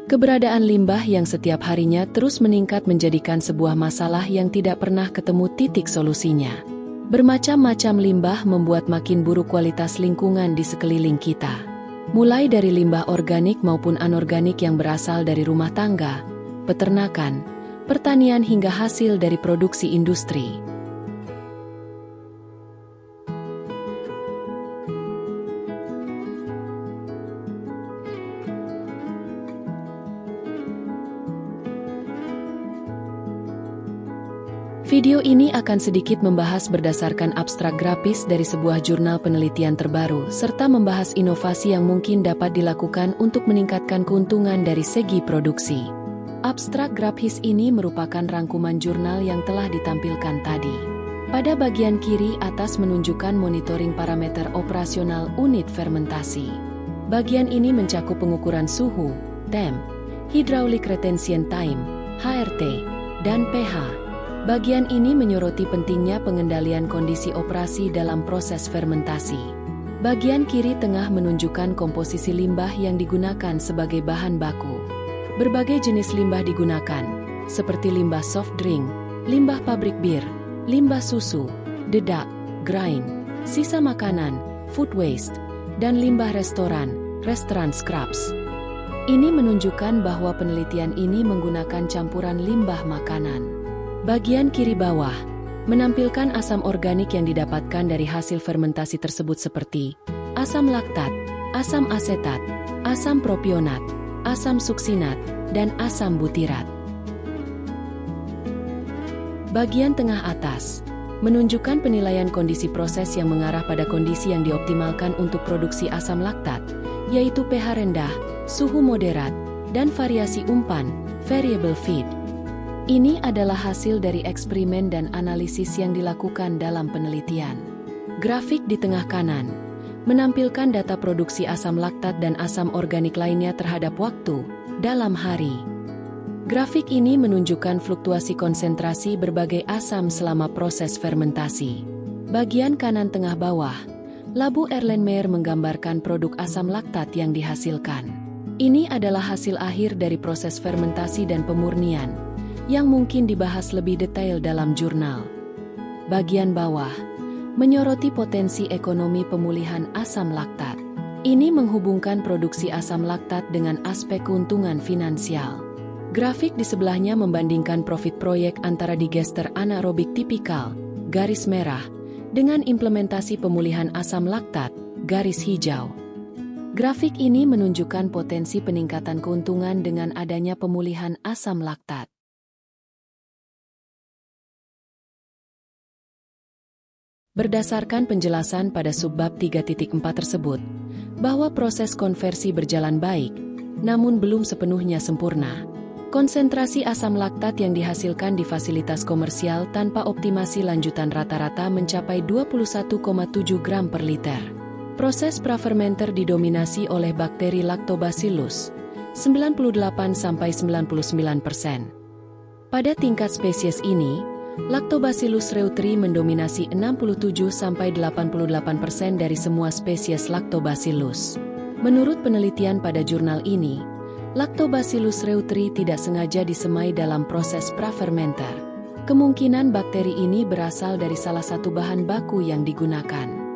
Keberadaan limbah yang setiap harinya terus meningkat menjadikan sebuah masalah yang tidak pernah ketemu titik solusinya. Bermacam-macam limbah membuat makin buruk kualitas lingkungan di sekeliling kita. Mulai dari limbah organik maupun anorganik yang berasal dari rumah tangga, peternakan, pertanian hingga hasil dari produksi industri. Video ini akan sedikit membahas berdasarkan abstrak grafis dari sebuah jurnal penelitian terbaru, serta membahas inovasi yang mungkin dapat dilakukan untuk meningkatkan keuntungan dari segi produksi. Abstrak grafis ini merupakan rangkuman jurnal yang telah ditampilkan tadi. Pada bagian kiri atas menunjukkan monitoring parameter operasional unit fermentasi. Bagian ini mencakup pengukuran suhu, temp, hydraulic retention time, HRT, dan pH. Bagian ini menyoroti pentingnya pengendalian kondisi operasi dalam proses fermentasi. Bagian kiri tengah menunjukkan komposisi limbah yang digunakan sebagai bahan baku. Berbagai jenis limbah digunakan, seperti limbah soft drink, limbah pabrik bir, limbah susu, dedak, grind, sisa makanan, food waste, dan limbah restoran, restaurant scraps. Ini menunjukkan bahwa penelitian ini menggunakan campuran limbah makanan. Bagian kiri bawah menampilkan asam organik yang didapatkan dari hasil fermentasi tersebut seperti asam laktat, asam asetat, asam propionat, asam suksinat, dan asam butirat. Bagian tengah atas menunjukkan penilaian kondisi proses yang mengarah pada kondisi yang dioptimalkan untuk produksi asam laktat, yaitu pH rendah, suhu moderat, dan variasi umpan, variable feed. Ini adalah hasil dari eksperimen dan analisis yang dilakukan dalam penelitian. Grafik di tengah kanan menampilkan data produksi asam laktat dan asam organik lainnya terhadap waktu dalam hari. Grafik ini menunjukkan fluktuasi konsentrasi berbagai asam selama proses fermentasi. Bagian kanan tengah bawah, labu Erlenmeyer menggambarkan produk asam laktat yang dihasilkan. Ini adalah hasil akhir dari proses fermentasi dan pemurnian, yang mungkin dibahas lebih detail dalam jurnal. Bagian bawah menyoroti potensi ekonomi pemulihan asam laktat. Ini menghubungkan produksi asam laktat dengan aspek keuntungan finansial. Grafik di sebelahnya membandingkan profit proyek antara digester anaerobik tipikal, garis merah, dengan implementasi pemulihan asam laktat, garis hijau. Grafik ini menunjukkan potensi peningkatan keuntungan dengan adanya pemulihan asam laktat. Berdasarkan penjelasan pada subbab 3.4 tersebut, bahwa proses konversi berjalan baik, namun belum sepenuhnya sempurna. Konsentrasi asam laktat yang dihasilkan di fasilitas komersial tanpa optimasi lanjutan rata-rata mencapai 21,7 gram per liter. Proses prafermenter didominasi oleh bakteri Lactobacillus, 98–99%. Pada tingkat spesies ini, Lactobacillus reuteri mendominasi 67–88% dari semua spesies Lactobacillus. Menurut penelitian pada jurnal ini, Lactobacillus reuteri tidak sengaja disemai dalam proses prafermenter. Kemungkinan bakteri ini berasal dari salah satu bahan baku yang digunakan.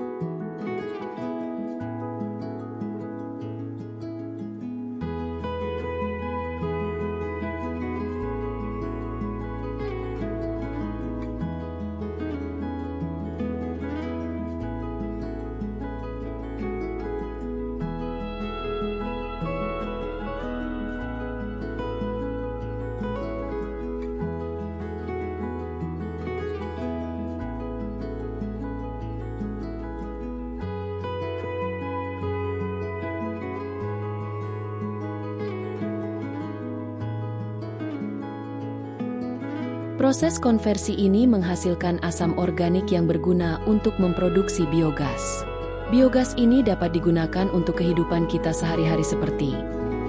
Proses konversi ini menghasilkan asam organik yang berguna untuk memproduksi biogas. Biogas ini dapat digunakan untuk kehidupan kita sehari-hari seperti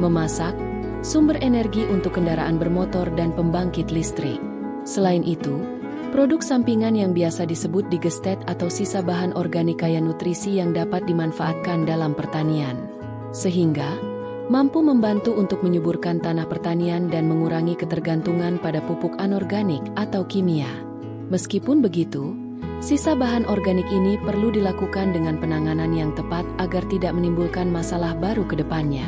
memasak, sumber energi untuk kendaraan bermotor dan pembangkit listrik. Selain itu, produk sampingan yang biasa disebut digestat atau sisa bahan organik kaya nutrisi yang dapat dimanfaatkan dalam pertanian. Sehingga, mampu membantu untuk menyuburkan tanah pertanian dan mengurangi ketergantungan pada pupuk anorganik atau kimia. Meskipun begitu, sisa bahan organik ini perlu dilakukan dengan penanganan yang tepat agar tidak menimbulkan masalah baru ke depannya.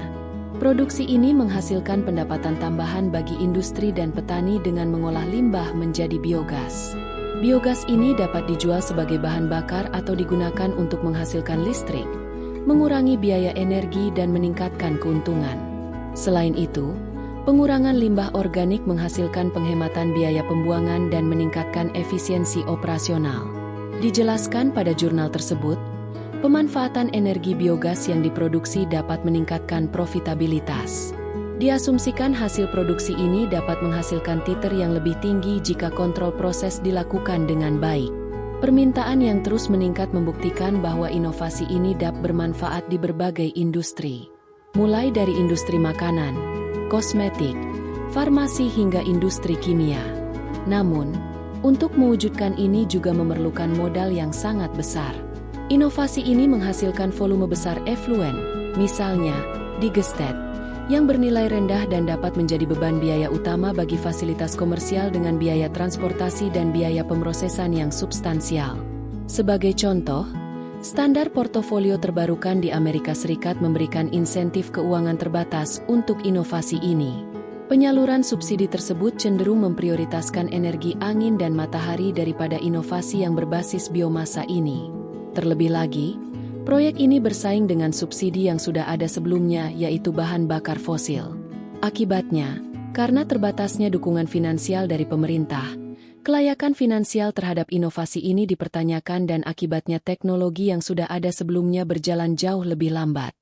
Produksi ini menghasilkan pendapatan tambahan bagi industri dan petani dengan mengolah limbah menjadi biogas. Biogas ini dapat dijual sebagai bahan bakar atau digunakan untuk menghasilkan listrik, mengurangi biaya energi dan meningkatkan keuntungan. Selain itu, pengurangan limbah organik menghasilkan penghematan biaya pembuangan dan meningkatkan efisiensi operasional. Dijelaskan pada jurnal tersebut, pemanfaatan energi biogas yang diproduksi dapat meningkatkan profitabilitas. Diasumsikan hasil produksi ini dapat menghasilkan titer yang lebih tinggi jika kontrol proses dilakukan dengan baik. Permintaan yang terus meningkat membuktikan bahwa inovasi ini dapat bermanfaat di berbagai industri, mulai dari industri makanan, kosmetik, farmasi hingga industri kimia. Namun, untuk mewujudkan ini juga memerlukan modal yang sangat besar. Inovasi ini menghasilkan volume besar efluen, misalnya digestat, yang bernilai rendah dan dapat menjadi beban biaya utama bagi fasilitas komersial dengan biaya transportasi dan biaya pemrosesan yang substansial. Sebagai contoh, standar portofolio terbarukan di Amerika Serikat memberikan insentif keuangan terbatas untuk inovasi ini. Penyaluran subsidi tersebut cenderung memprioritaskan energi angin dan matahari daripada inovasi yang berbasis biomasa ini. Terlebih lagi, proyek ini bersaing dengan subsidi yang sudah ada sebelumnya, yaitu bahan bakar fosil. Akibatnya, karena terbatasnya dukungan finansial dari pemerintah, kelayakan finansial terhadap inovasi ini dipertanyakan dan akibatnya teknologi yang sudah ada sebelumnya berjalan jauh lebih lambat.